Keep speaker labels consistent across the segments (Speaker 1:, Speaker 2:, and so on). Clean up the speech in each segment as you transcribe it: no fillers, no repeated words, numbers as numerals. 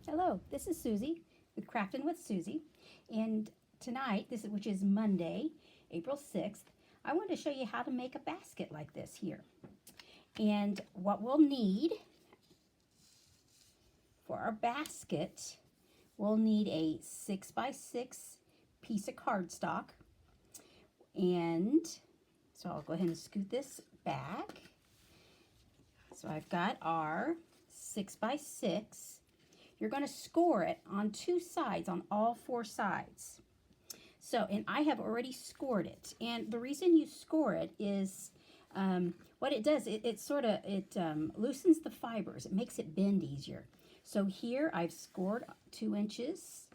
Speaker 1: Hello, this is Susie with Craftin' with Susie, and tonight, which is Monday, April 6th, I want to show you how to make a basket like this here. And what we'll need for our basket, we'll need a 6x6 piece of cardstock, and so I'll go ahead and scoot this back. So I've got our 6x6. You're going to score it on two sides, on all four sides. So, and I have already scored it. And the reason you score it is what it does, it loosens the fibers. It makes it bend easier. So here I've scored 2 inches.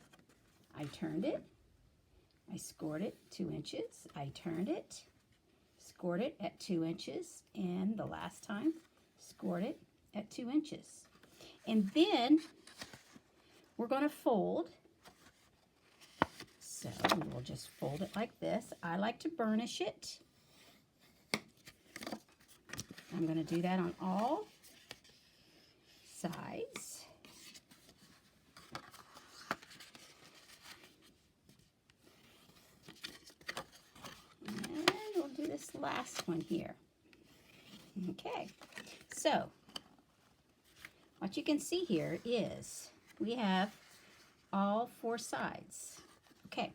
Speaker 1: I turned it. I scored it 2 inches. I turned it. Scored it at 2 inches. And the last time, scored it at 2 inches. And then we're going to fold. So we'll just fold it like this. I like to burnish it. I'm going to do that on all sides. And we'll do this last one here. Okay, so what you can see here is we have all four sides. Okay,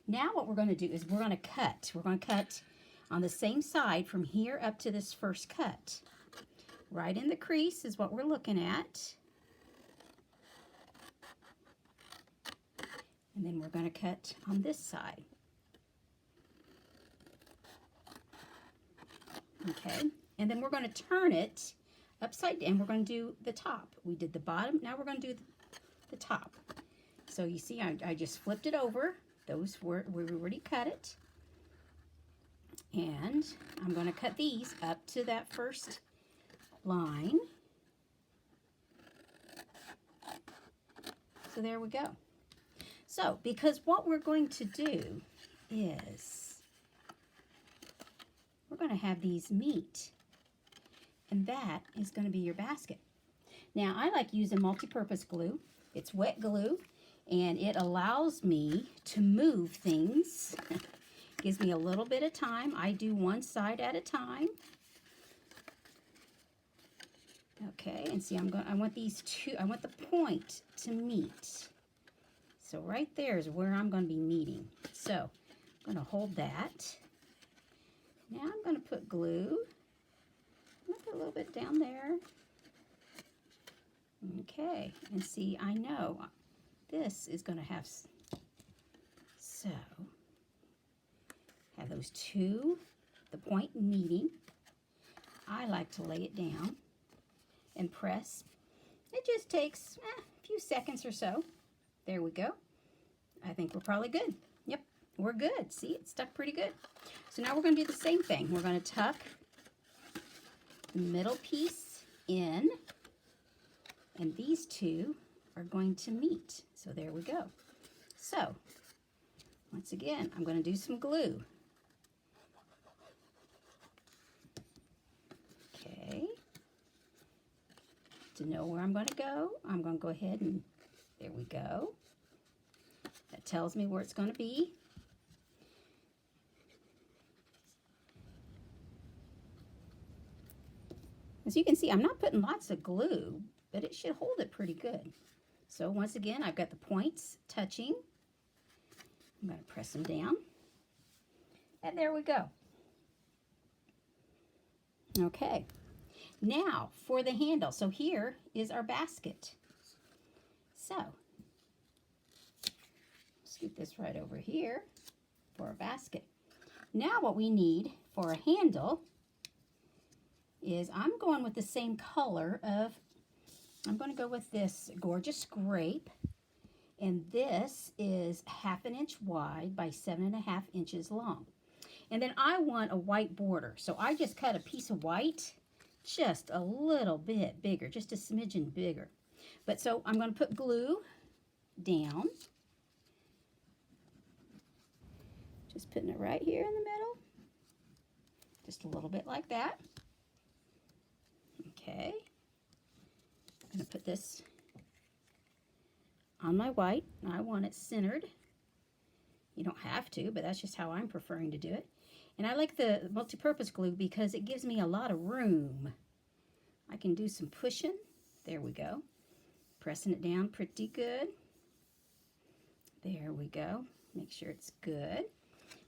Speaker 1: now what we're going to do is we're going to cut. We're going to cut on the same side from here up to this first cut. Right in the crease is what we're looking at. And then we're going to cut on this side. Okay, and then we're going to turn it upside down. We're going to do the top. We did the bottom, now we're going to do the top. So you see, I just flipped it over. Those were, we already cut it. And I'm going to cut these up to that first line. So there we go. So, because what we're going to do is we're going to have these meet. And that is going to be your basket. Now, I like using multi-purpose glue. It's wet glue, and it allows me to move things. Gives me a little bit of time. I do one side at a time. Okay, and see, I want these two, I want the point to meet. So right there is where I'm going to be meeting. So I'm going to hold that. Now I'm going to put glue. Put a little bit down there. Okay, and see, I know this is going to have, so have those two, the point meeting. I like to lay it down and press. It just takes a few seconds or so. There we go. I think we're probably good. Yep, we're good. See, it stuck pretty good. So now we're going to do the same thing. We're going to tuck the middle piece in, and these two are going to meet. So there we go. So once again, I'm going to do some glue. Okay. To know where I'm going to go, I'm going to go ahead and there we go. That tells me where it's going to be. As you can see, I'm not putting lots of glue, but it should hold it pretty good. So once again, I've got the points touching. I'm going to press them down. And there we go. Okay. Now for the handle. So here is our basket. So scoot this right over here for our basket. Now what we need for a handle is I'm going with the same color of, I'm going to go with this gorgeous grape, and this is 1/2 inch wide by 7.5 inches long. And then I want a white border, so I just cut a piece of white just a little bit bigger, just a smidgen bigger. But so I'm going to put glue down, just putting it right here in the middle, just a little bit like that. Okay, I'm going to put this on my white. I want it centered. You don't have to, but that's just how I'm preferring to do it. And I like the multi-purpose glue because it gives me a lot of room. I can do some pushing. There we go. Pressing it down pretty good. There we go. Make sure it's good.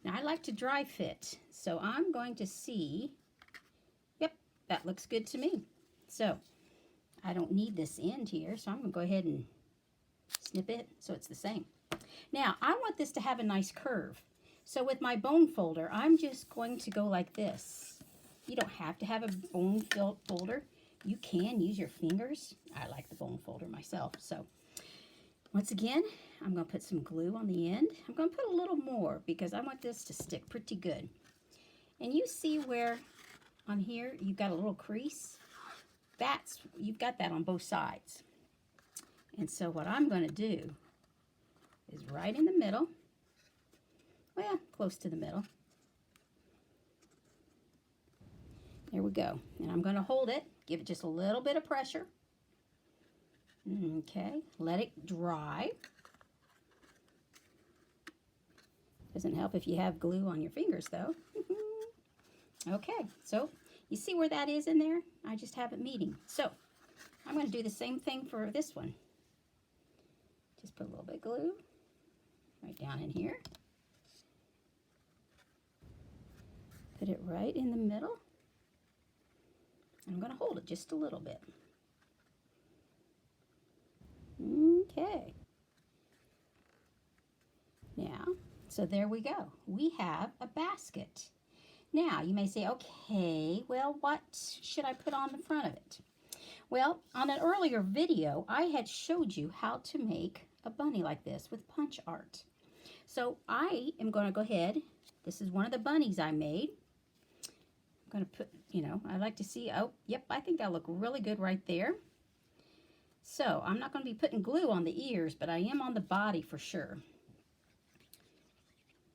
Speaker 1: Now I like to dry fit, so I'm going to see, yep, that looks good to me. So I don't need this end here, so I'm going to go ahead and snip it so it's the same. Now I want this to have a nice curve. So with my bone folder, I'm just going to go like this. You don't have to have a bone folder. You can use your fingers. I like the bone folder myself. So once again, I'm going to put some glue on the end. I'm going to put a little more because I want this to stick pretty good. And you see where on here you've got a little crease? You've got that on both sides. And so what I'm going to do is right in the middle, well, close to the middle. There we go. And I'm going to hold it, give it just a little bit of pressure. Okay, let it dry. Doesn't help if you have glue on your fingers though. Okay, so you see where that is in there? I just have it meeting. So I'm going to do the same thing for this one. Just put a little bit of glue right down in here. Put it right in the middle. I'm going to hold it just a little bit. Okay. Now, so there we go. We have a basket. Now, you may say, okay, well, what should I put on the front of it? Well, on an earlier video, I had showed you how to make a bunny like this with punch art. So I am going to go ahead. This is one of the bunnies I made. I'm going to put, I like to see, oh, yep, I think that'll look really good right there. So I'm not going to be putting glue on the ears, but I am on the body for sure.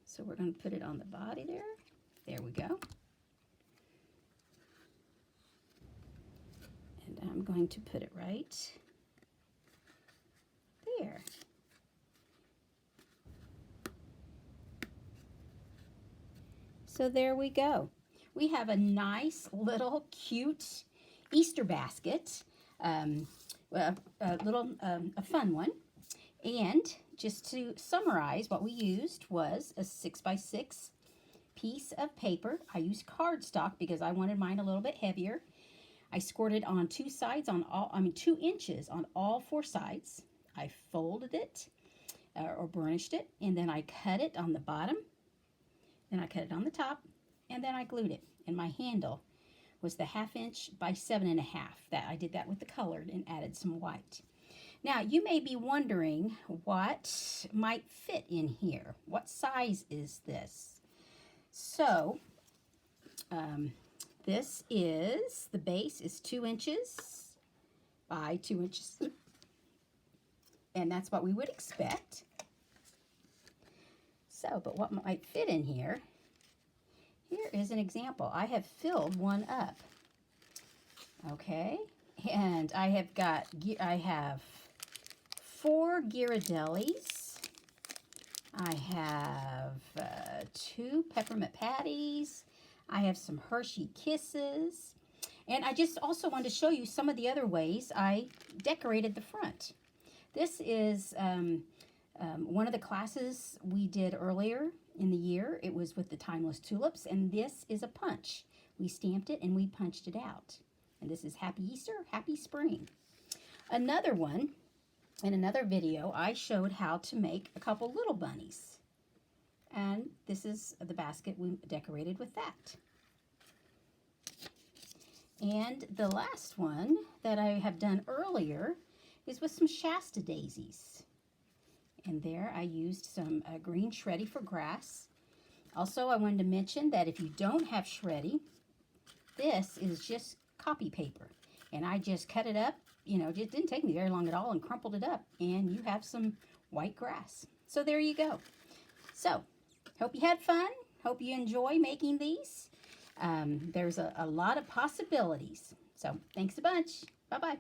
Speaker 1: So we're going to put it on the body there. There we go. And I'm going to put it right there. So there we go. We have a nice little cute Easter basket. A fun one. And just to summarize, what we used was a 6x6 piece of paper. I used cardstock because I wanted mine a little bit heavier. I scored it on 2 sides on all, 2 inches on all 4 sides. I folded it or burnished it, and then I cut it on the bottom. Then I cut it on the top, and then I glued it. And my handle was the 1/2 inch by 7.5. That I did that with the colored and added some white. Now you may be wondering what might fit in here. What size is this? So this is, the base is 2 inches by 2 inches. And that's what we would expect. So, but what might fit in here? Here is an example. I have filled one up. Okay, and I have 4 Ghirardellis. I have 2 peppermint patties. I have some Hershey Kisses. And I just also wanted to show you some of the other ways I decorated the front. This is one of the classes we did earlier in the year. It was with the timeless tulips, and this is a punch. We stamped it and we punched it out. And this is Happy Easter, Happy Spring. Another one, in another video, I showed how to make a couple little bunnies. And this is the basket we decorated with that. And the last one that I have done earlier is with some Shasta daisies. And there I used some green shreddy for grass. Also, I wanted to mention that if you don't have shreddy, this is just copy paper. And I just cut it up, it didn't take me very long at all, and crumpled it up. And you have some white grass. So there you go. So, hope you had fun. Hope you enjoy making these. There's a lot of possibilities. So, thanks a bunch. Bye-bye.